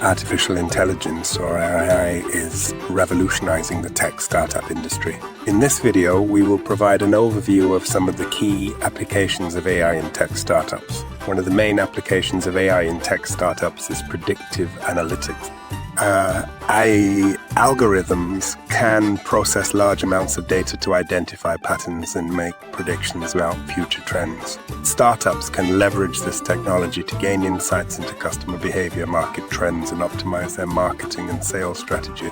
Artificial intelligence, or AI, is revolutionizing the tech startup industry. In this video, we will provide an overview of some of the key applications of AI in tech startups. One of the main applications of AI in tech startups is predictive analytics. AI algorithms can process large amounts of data to identify patterns and make predictions about future trends. Startups can leverage this technology to gain insights into customer behavior, market trends, and optimize their marketing and sales strategy.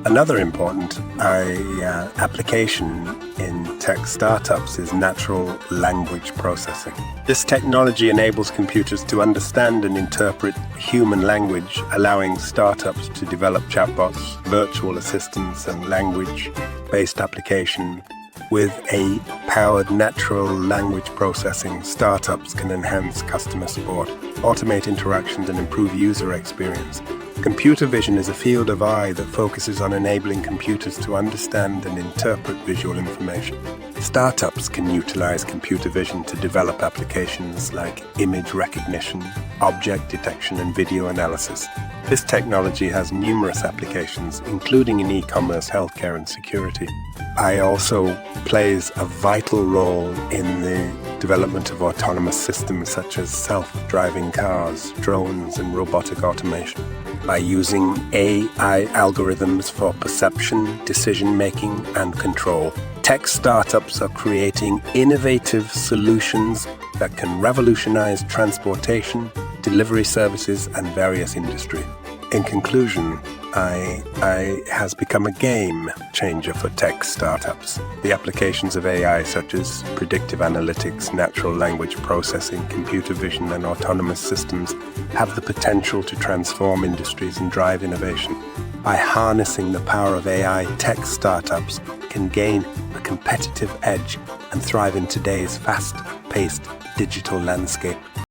Another important application in tech startups is natural language processing. This technology enables computers to understand and interpret human language, allowing startups to develop chatbots, virtual assistants, and language-based application. With a powered natural language processing, startups can enhance customer support, automate interactions, and improve user experience. Computer vision is a field of AI that focuses on enabling computers to understand and interpret visual information. Startups can utilize computer vision to develop applications like image recognition, object detection, and video analysis. This technology has numerous applications, including in e-commerce, healthcare, and security. AI also plays a vital role in the development of autonomous systems such as self-driving cars, drones, and robotic automation. By using AI algorithms for perception, decision-making, and control, tech startups are creating innovative solutions that can revolutionize transportation, delivery services, and various industries. In conclusion, AI has become a game changer for tech startups. The applications of AI, such as predictive analytics, natural language processing, computer vision, and autonomous systems, have the potential to transform industries and drive innovation. By harnessing the power of AI, tech startups can gain a competitive edge and thrive in today's fast-paced digital landscape.